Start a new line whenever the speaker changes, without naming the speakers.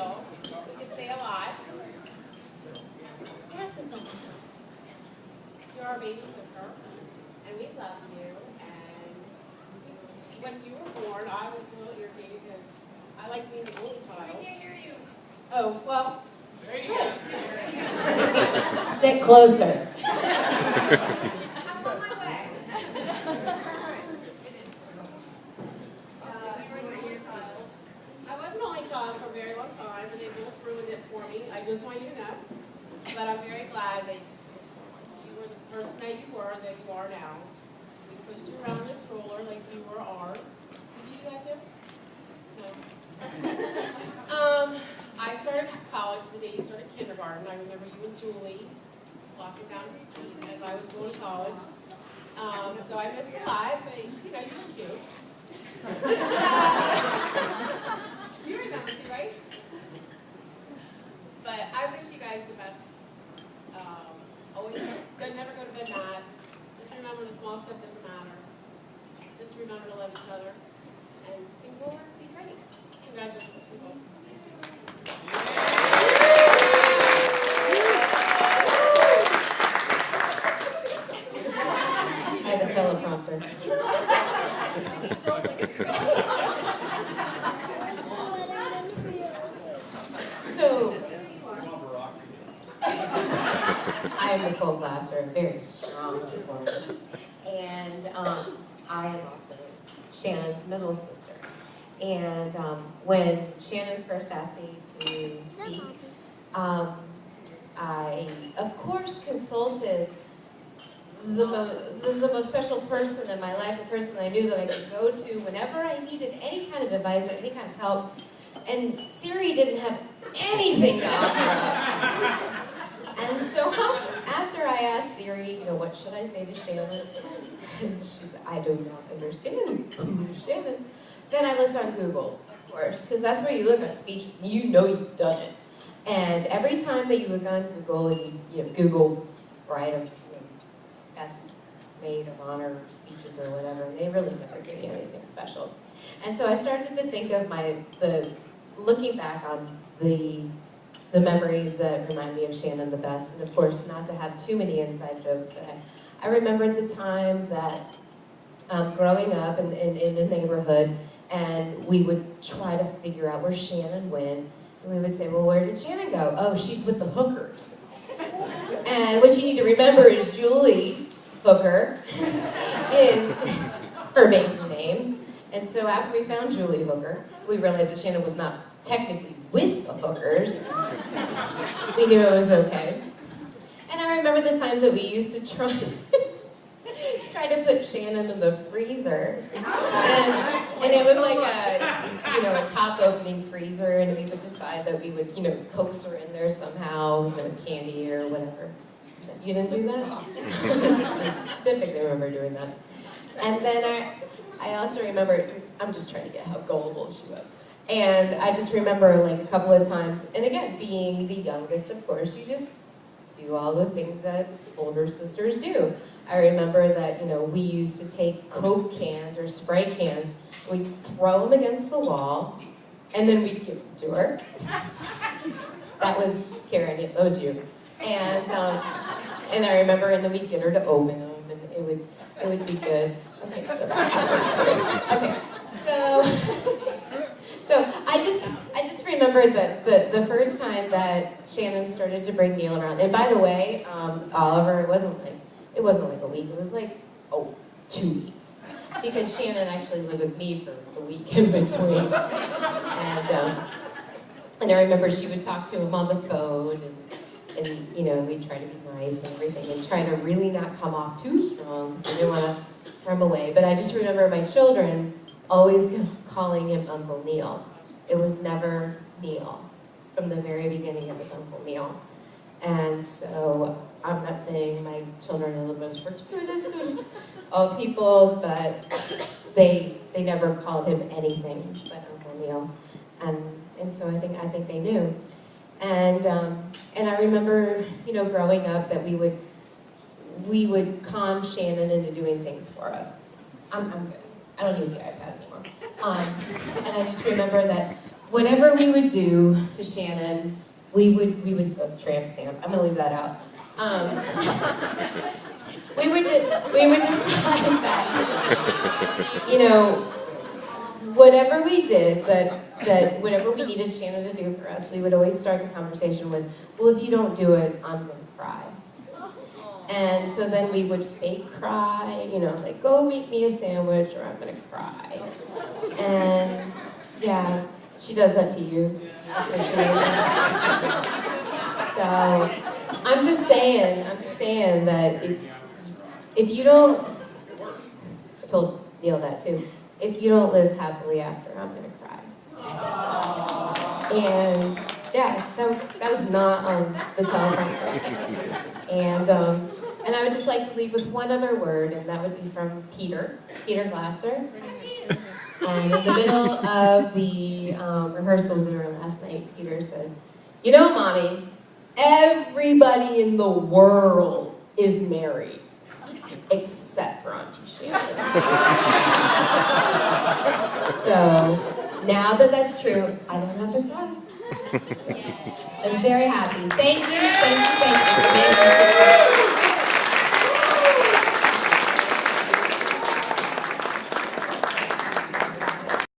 Neil. We could say a lot. Yes, it's okay. You're our baby sister, and we love you. And when you were born, I was a little irritated because I like being the only child.
We can't hear you.
Oh, well.
There you go.
Sit closer.
I'm on my way.
I was an only child for a very long time, and they both ruined it for me. I just want you to know. But I'm very glad that you were the person that you are now. We pushed you around in a stroller like you were ours. Did you do that too? No. I started college the day you started kindergarten. I remember you and Julie walking down the street as I was going to college. So I missed a lot, but you know, you were cute. You remember me, right? But I wish you guys the best. Always, never go to bed mad. Just remember the small stuff doesn't matter. Just remember to love each other, and things will be great. Congratulations to you both.
I had a teleprompter. So, I'm Nicole Glasser, a very strong supporter. And I am also Shannon's middle sister. And when Shannon first asked me to speak, I, of course, consulted the most special person in my life, the person I knew that I could go to whenever I needed any kind of advice or any kind of help. And Siri didn't have anything to offer up. And so after I asked Siri, you know, what should I say to Shannon? And she said, I do not understand Shannon. Then I looked on Google, of course, because that's where you look at speeches, and you know you've done it. And every time that you look on Google and you know, Google, right, of best maid of honor speeches or whatever, and they really never give you anything special. And so I started to think of looking back on the memories that remind me of Shannon the best, and of course not to have too many inside jokes, but I remembered the time that growing up in the neighborhood, and we would try to figure out where Shannon went, and we would say, well, where did Shannon go? Oh, she's with the hookers. And what you need to remember is Julie Hooker is her maiden name. And so after we found Julie Hooker, we realized that Shannon was not technically with the hookers. We knew it was okay. And I remember the times that we used to try to put Shannon in the freezer. And it was like a top opening freezer, and we would decide that we would, coax her in there somehow, with candy or whatever. You didn't do that? I specifically remember doing that. And then I also remember, I'm just trying to get how gullible she was. And I just remember like a couple of times, and again, being the youngest, of course, you just do all the things that older sisters do. I remember that, we used to take Coke cans or spray cans, we'd throw them against the wall, and then we'd give them to her. That was Karen, that was you. And I remember, and then we'd get her to open them, and it would be good. Okay, so I just remembered that the first time that Shannon started to bring Neil around, and by the way, Oliver, it wasn't like a week, it was like 2 weeks, because Shannon actually lived with me for a week in between, and I remember she would talk to him on the phone, and we'd try to be nice and everything, and try to really not come off too strong, because we didn't want to throw him away. But I just remember my children always calling him Uncle Neil. It was never Neil. From the very beginning, it was Uncle Neil. And so, I'm not saying my children are the most fortuitous of all people, but they never called him anything but Uncle Neil. And so I think they knew. And I remember, growing up that we would con Shannon into doing things for us. I'm good. I don't need the iPad anymore. And I just remember that whatever we would do to Shannon, we would tramp stamp. I'm gonna leave that out. We would decide that, you know, whatever we did, that whatever we needed Shannon to do for us, we would always start the conversation with, well, if you don't do it, I'm gonna cry. And so then we would fake cry, you know, like, go make me a sandwich or I'm gonna cry. And yeah, she does that to you. So I'm just saying that if you don't, I told Neil that too, if you don't live happily after, I'm gonna cry. And yeah, that was not on the teleprompter. And I would just like to leave with one other word, and that would be from Peter Glasser. In the middle of the rehearsal dinner last night, Peter said, you know, Mommy, everybody in the world is married, except for Auntie Shannon. So, now that that's true, I don't have to cry. I'm very happy. Thank you, thank you, thank you.